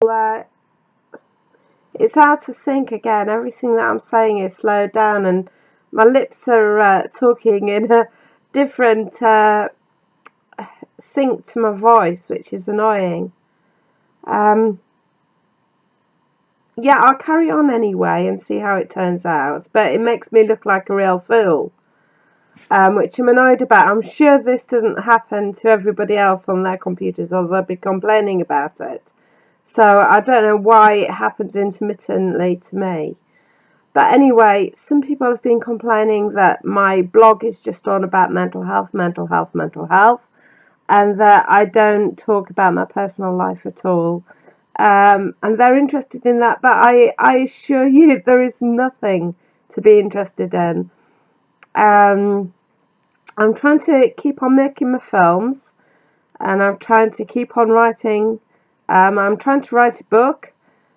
Uh, it's out of sync again. Everything that I'm saying is slowed down, and my lips are talking in a different sync to my voice, which is annoying. Yeah, I'll carry on anyway and see how it turns out, but it makes me look like a real fool, which I'm annoyed about. I'm sure this doesn't happen to everybody else on their computers, or they'll be complaining about it. So I don't know why it happens intermittently to me. But anyway, some people have been complaining that my blog is just on about mental health, and that I don't talk about my personal life at all. And they're interested in that, but I assure you there is nothing to be interested in. I'm trying to keep on making my films, and I'm trying to keep on writing. I'm trying to write a book,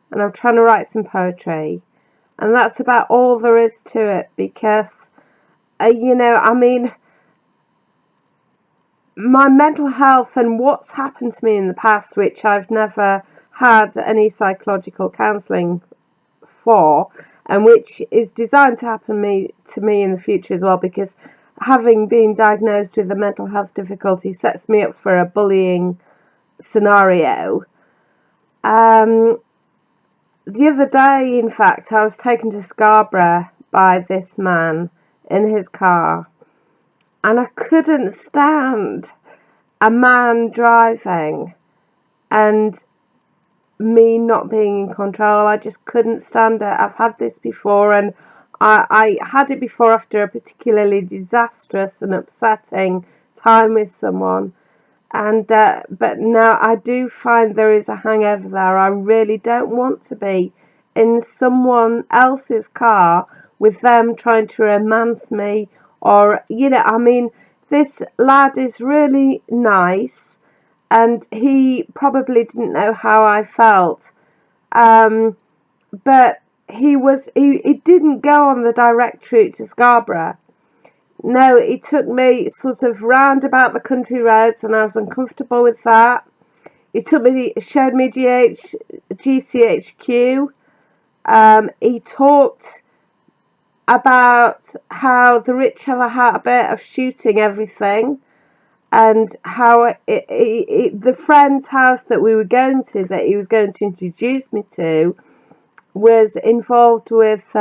and I'm trying to write some poetry, and that's about all there is to it, because my mental health and what's happened to me in the past, which I've never had any psychological counselling for, and which is designed to happen to me in the future as well, because having been diagnosed with a mental health difficulty sets me up for a bullying scenario. The other day, in fact, I was taken to Scarborough by this man in his car, and I couldn't stand a man driving and me not being in control. I just couldn't stand it. I've had this before, and I had it before after a particularly disastrous and upsetting time with someone, and but now I do find there is a hangover there. I really don't want to be in someone else's car with them trying to romance me, or this lad is really nice, and he probably didn't know how I felt, but he didn't go on the direct route to Scarborough. No, he took me sort of round about the country roads, and I was uncomfortable with that. He showed me GCHQ. He talked about how the rich have a habit of shooting everything, and how the friend's house that we were going to, that he was going to introduce me to, was involved with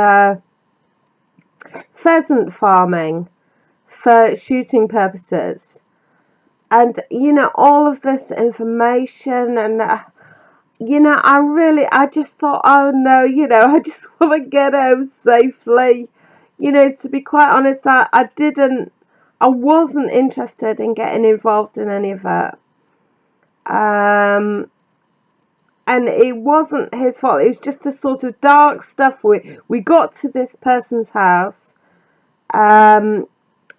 pheasant farming for shooting purposes. And all of this information, and I just thought, oh no, I just want to get home safely. To be quite honest, I wasn't interested in getting involved in any of it. And it wasn't his fault. It was just the sort of dark stuff. We got to this person's house.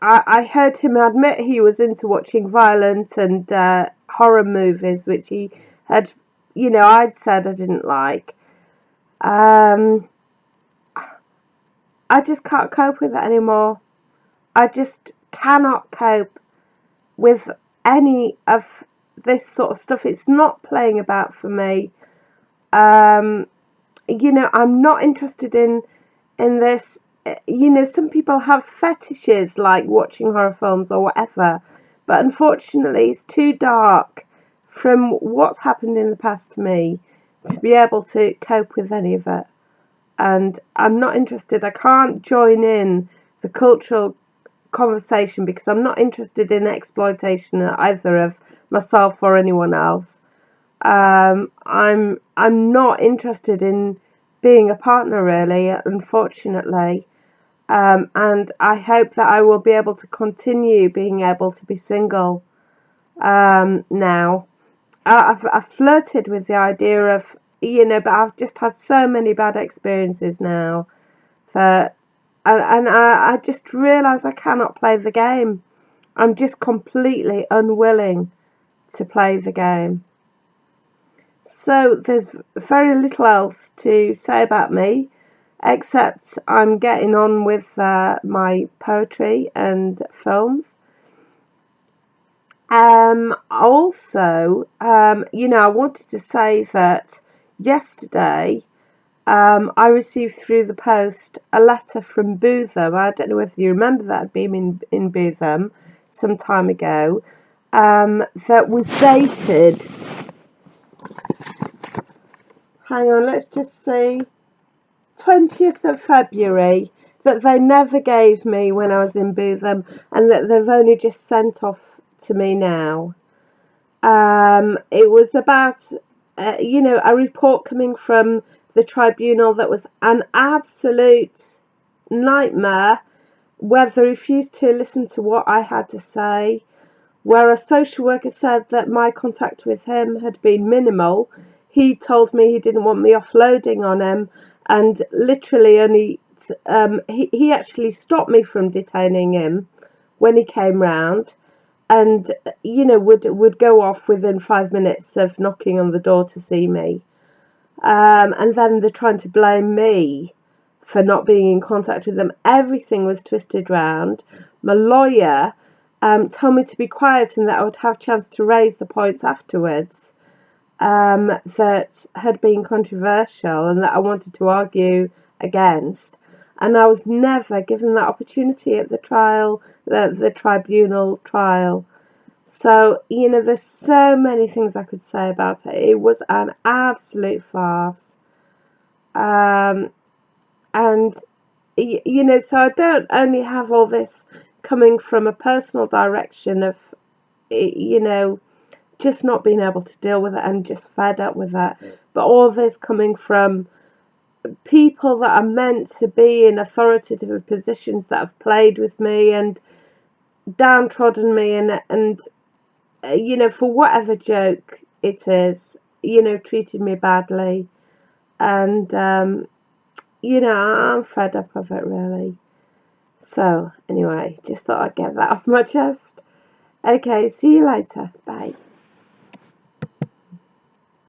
I heard him admit he was into watching violent and horror movies, which he had, I'd said I didn't like. I just can't cope with it anymore. I just cannot cope with any of this sort of stuff. It's not playing about for me. I'm not interested in this. Some people have fetishes like watching horror films or whatever, but unfortunately it's too dark from what's happened in the past to me to be able to cope with any of it. And I'm not interested. I can't join in the cultural conversation because I'm not interested in exploitation either of myself or anyone else. I'm not interested in being a partner, really, unfortunately. And I hope that I will be able to continue being able to be single now. I've flirted with the idea of, but I've just had so many bad experiences now that, and I just realise I cannot play the game. I'm just completely unwilling to play the game. So there's very little else to say about me, except I'm getting on with my poetry and films. Also, I wanted to say that, yesterday, I received through the post a letter from Bootham. I don't know whether you remember that. I'd been in Bootham some time ago. That was dated, hang on, let's just see, 20th of February, that they never gave me when I was in Bootham, and that they've only just sent off to me now. It was about, a report coming from the tribunal that was an absolute nightmare, where they refused to listen to what I had to say, where a social worker said that my contact with him had been minimal. He told me he didn't want me offloading on him, and literally only he actually stopped me from detaining him when he came round, and would go off within 5 minutes of knocking on the door to see me, and then they're trying to blame me for not being in contact with them. Everything was twisted round. My lawyer told me to be quiet and that I would have a chance to raise the points afterwards that had been controversial and that I wanted to argue against. And I was never given that opportunity at the trial, the tribunal trial. So, there's so many things I could say about it. It was an absolute farce. And, so I don't only have all this coming from a personal direction of, just not being able to deal with it and just fed up with it, but all this coming from people that are meant to be in authoritative positions that have played with me and downtrodden me and for whatever joke it is, treated me badly, and I'm fed up of it, really. So anyway, just thought I'd get that off my chest. Okay, see you later. Bye.